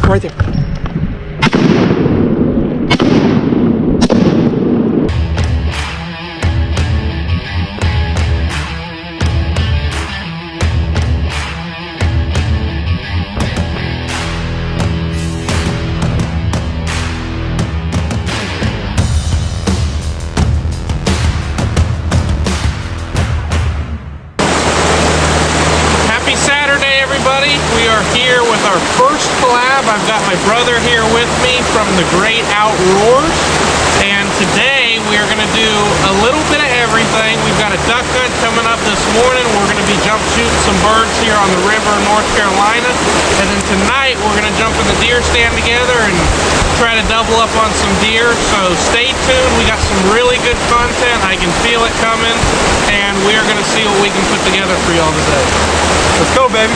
Right there. Happy Saturday, everybody. We are here with our first collab. I've got my brother here with me from the great Rohrs, and today we are going to do a little bit of everything. We've got a duck hunt coming up this morning. We're going to be jump shooting some birds here on the river in North Carolina, and then tonight we're going to jump in the deer stand together and try to double up on some deer. So stay tuned. We got some really good content. I can feel it coming, and we are going to see what we can put together for y'all today. Let's go, baby.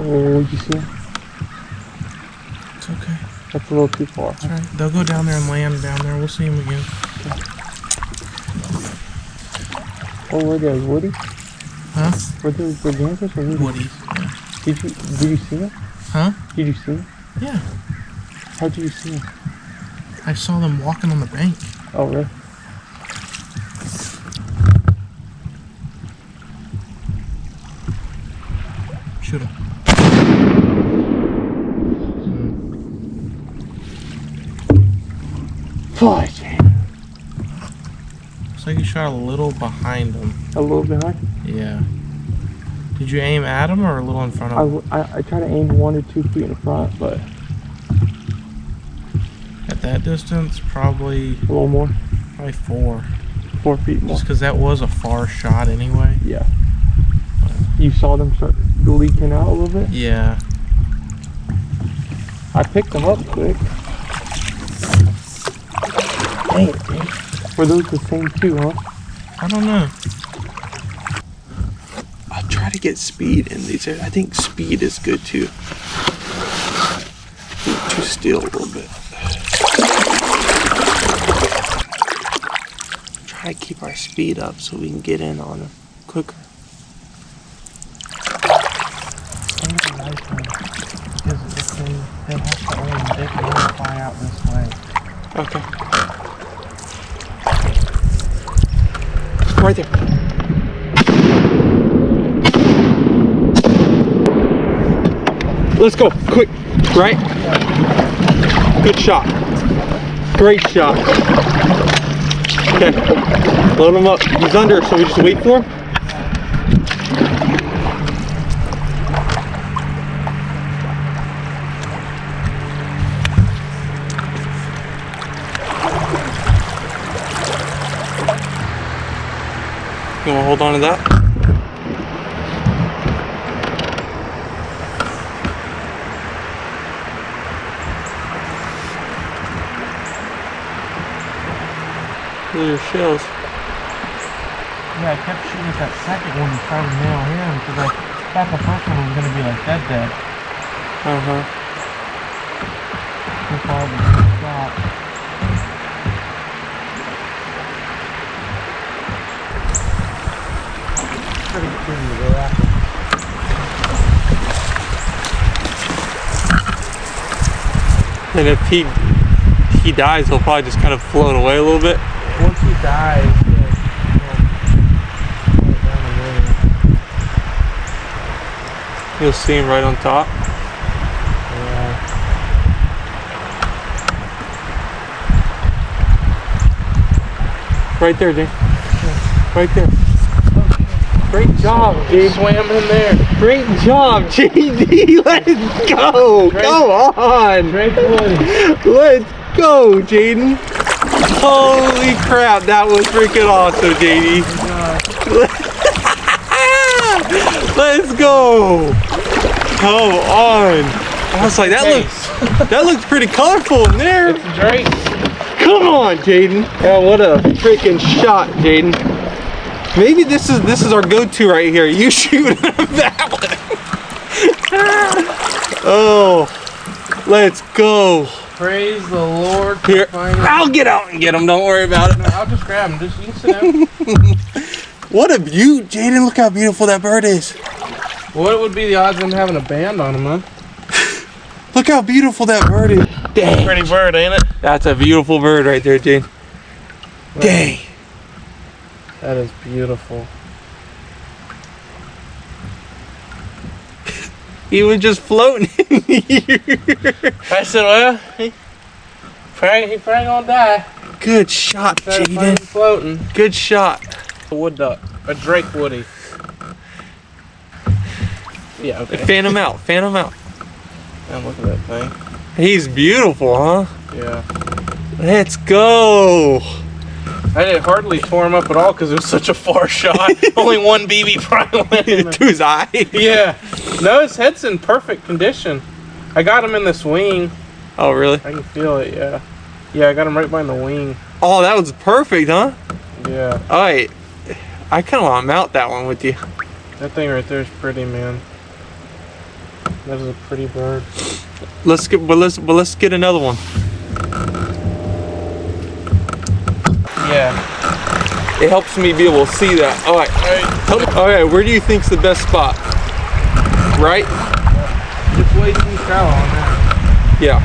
Oh, you see him? It's okay. That's a little too far. That's right. They'll go down there and land down there. We'll see him again. Okay. Oh, were they Woody? Huh? Were they Brigantes or Woody? Woody. Yeah. Did you see him? Huh? Did you see him? Yeah. How did you see him? I saw them walking on the bank. Oh, really? Shoot him. Fudge. Looks like you shot a little behind him. A little behind? Yeah. Did you aim at him or a little in front of him? I try to aim 1 or 2 feet in front, but at that distance, probably a little more. Probably 4. 4 feet more. Just because that was a far shot anyway. Yeah. You saw them start leaking out a little bit? Yeah. I picked them up quick. Dang it, dude. Were those the same two, huh? I don't know. I'll try to get speed in these areas. I think speed is good too. To steal a little bit. Try to keep our speed up so we can get in on them quicker. They have to only fly out this way. Okay. Right there. Let's go, quick, right? Good shot. Great shot. Okay, load him up. He's under, so we just wait for him. You want to hold on to that? Those are shells. Yeah, I kept shooting at that second one and trying to nail him because I thought the first one was going to be like dead. Uh-huh. Too far to stop. Pretty good to go after. And if he dies, he'll probably just kind of float away a little bit. Once he dies, you'll see him right on top. Yeah. Right there, Jay. Right there. Great job, Jay. Swam in there. Great job, JD. Let's go. Go on. Let's go, Jaden. Holy crap, that was freaking awesome, JD. go. Come on. I was like, that looks pretty colorful in there. It's Drake. Come on, Jaden. Oh, what a freaking shot, Jaden. Maybe this is our go-to right here. You shoot that one. Oh, let's go. Praise the Lord. Here, I'll get out and get him. Don't worry about it. No, I'll just grab him. Just you sit down. What a view, Jaden. Look how beautiful that bird is. What would be the odds of him having a band on him, huh? Look how beautiful that bird is. Dang. Pretty bird, ain't it? That's a beautiful bird right there, Jaden. Dang. That is beautiful. He was just floating in here. I said, well, he probably gonna die. Good shot, Jaden. Floating. Good shot. A wood duck. A Drake Woody. Yeah, okay. Fan him out. Fan him out. Man, look at that thing. He's beautiful, huh? Yeah. Let's go. I didn't hardly tore him up at all because it was such a far shot. Only one BB probably went in To his eye. Yeah. No, his head's in perfect condition. I got him in this wing. Oh, really? I can feel it, yeah. Yeah, I got him right behind the wing. Oh, that was perfect, huh? Yeah. All right. I kind of want to mount that one with you. That thing right there is pretty, man. That is a pretty bird. Let's get another one. Yeah. It helps me be able to see that. All right. All right. Where do you think's the best spot? Right? It's way too shallow on that. Yeah.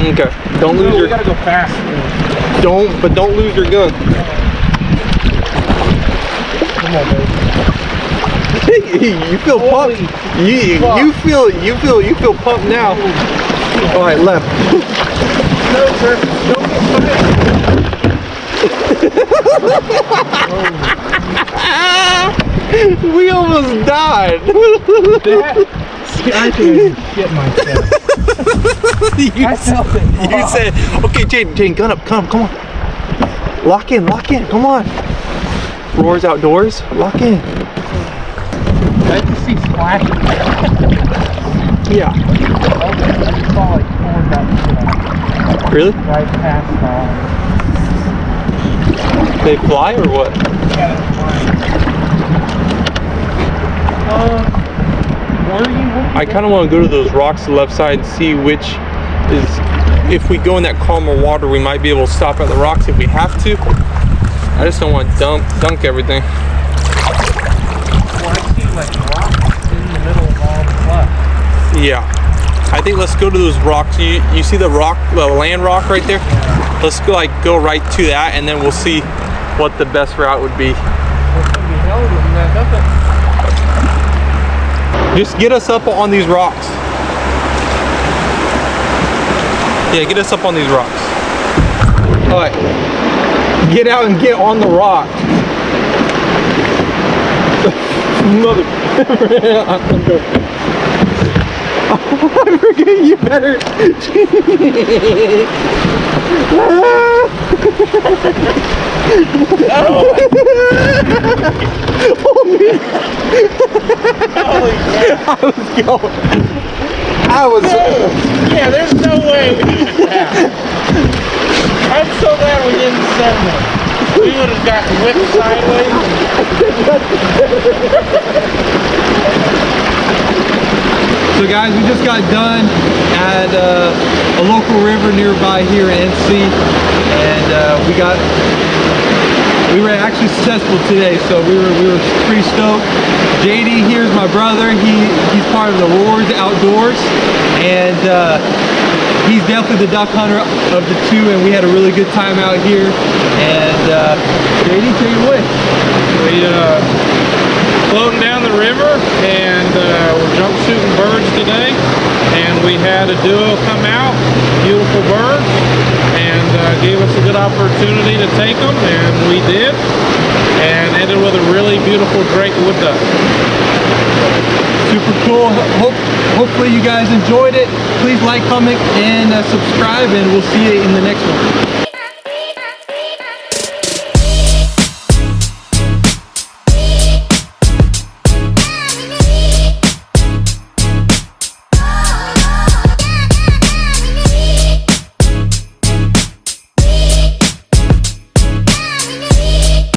Okay. Don't lose We your. gotta go fast. Don't lose your gun. Come on, baby. You feel pumped. You feel pumped now. All right, left. No, sir. Don't get We almost died. See, I didn't get myself. I felt it. You said, okay, Jaden, gun up, come on. Lock in, come on. Rohrs Outdoors, lock in. I just see splashing. Yeah. Okay, I just saw like 4 ducks Really? right past They fly or what? Yeah, that's fine. Where are you? I kind of want to go to those rocks to the left side and see which is, if we go in that calmer water, we might be able to stop at the rocks if we have to. I just don't want to dunk everything. Well, I see like rocks in the middle of all the bluff. Yeah. I think let's go to those rocks. You see the rock, the land rock right there? Yeah. Let's go right to that, and then we'll see what the best route would be. It's gonna be hell of that, doesn't it? Just get us up on these rocks. Yeah, get us up on these rocks. All right. Get out and get on the rock. Mother. I forget you better. Yeah, there's no way we did that. I'm so glad we didn't send them. We would have gotten whipped sideways. So guys, we just got done at a local river nearby here in NC, and we were actually successful today, so we were pretty stoked. JD here's my brother. He's part of the Rohrs Outdoors, and he's definitely the duck hunter of the two, and we had a really good time out here. And JD, take it away. We floating down the river, and we're jump shooting birds today, and we had a duo come out, beautiful birds, and gave us a good opportunity to take them, and we did, and ended with a really beautiful Drake wood duck. Super cool. Hopefully you guys enjoyed it. Please like, comment, and subscribe, and we'll see you in the next one.